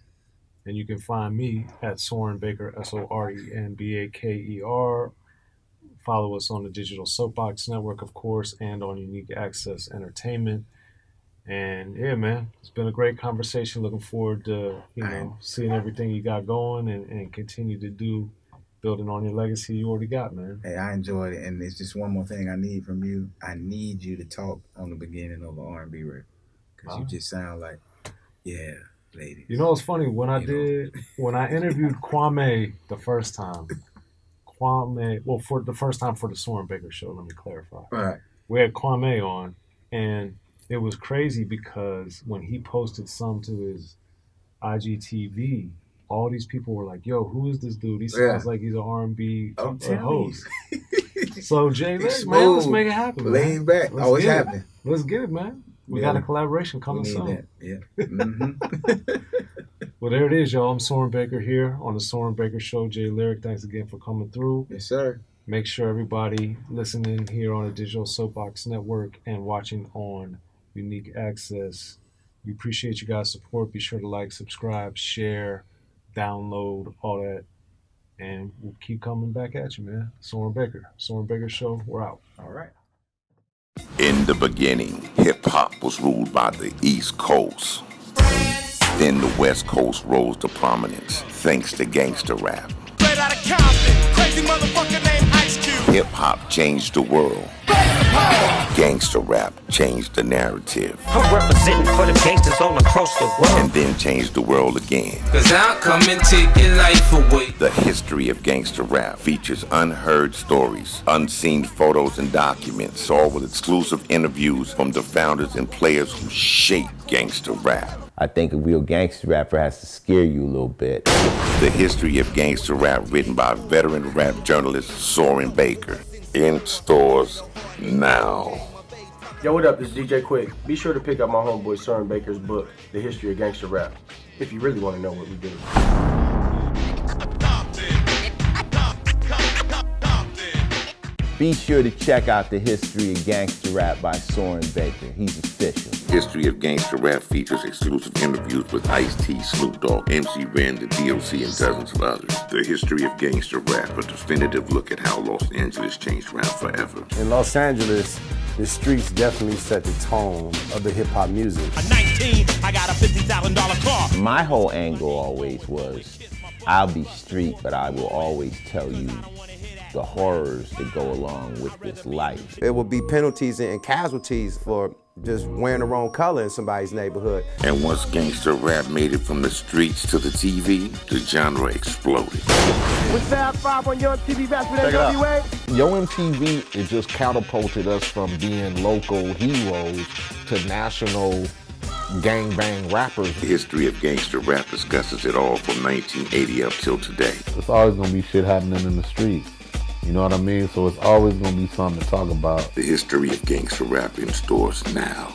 And you can find me at Soren Baker, SORENBAKER. Follow us on the Digital Soapbox Network, of course, and on Unique Access Entertainment. And yeah, man, it's been a great conversation. Looking forward to seeing everything you got going and continue to do, building on your legacy you already got, man. Hey, I enjoyed it, and there's just one more thing I need from you. I need you to talk on the beginning of an R&B record because you just sound like, yeah, ladies. It's funny when I interviewed Kwame the first time. Kwame. Well, for the first time for the Soren Baker show, let me clarify. Right. We had Kwame on, and it was crazy because when he posted some to his IGTV, all these people were like, "Yo, who is this dude? He sounds like he's an R&B host." So Jay, man, let's make it happen. Lean back. It's happening. Let's get it, man. We got a collaboration coming soon. That. Yeah. Mm-hmm. Well, there it is, y'all. I'm Soren Baker here on the Soren Baker Show. Jay Lyriq, thanks again for coming through. Yes, sir. Make sure everybody listening here on the Digital Soapbox Network and watching on Unique Access, we appreciate you guys' support. Be sure to like, subscribe, share, download, all that. And we'll keep coming back at you, man. Soren Baker Show, we're out. All right. In the beginning, hip-hop was ruled by the East Coast. Then the West Coast rose to prominence thanks to gangster rap. Straight out of Compton, crazy motherfucker named Ice Cube. Hip-hop changed the world. Gangster rap changed the narrative. I'm representing for the gangsters all across the world. And then changed the world again. Cause I'll come and take your life away. The history of gangster rap features unheard stories, unseen photos and documents, all with exclusive interviews from the founders and players who shaped gangster rap. I think a real gangster rapper has to scare you a little bit. The history of gangster rap written by veteran rap journalist Soren Baker. In stores now. Yo, what up? This is DJ Quick. Be sure to pick up my homeboy Soren Baker's book, The History of Gangster Rap, if you really want to know what we do. Be sure to check out The History of Gangster Rap by Soren Baker. He's official. History of Gangster Rap features exclusive interviews with Ice-T, Snoop Dogg, MC Ren, the D.O.C, and dozens of others. The History of Gangster Rap, a definitive look at how Los Angeles changed rap forever. In Los Angeles, the streets definitely set the tone of the hip-hop music. At 19, I got a $50,000 car. My whole angle always was, I'll be street, but I will always tell you the horrors that go along with this life. There will be penalties and casualties for just wearing the wrong color in somebody's neighborhood. And once gangster rap made it from the streets to the TV, the genre exploded. What's that 5 on Yo MTV Best with NWA? Yo MTV, it just catapulted us from being local heroes to national gangbang rappers. The history of gangster rap discusses it all from 1980 up till today. It's always gonna be shit happening in the streets. You know what I mean? So it's always gonna be something to talk about. The history of gangster rap in stores now.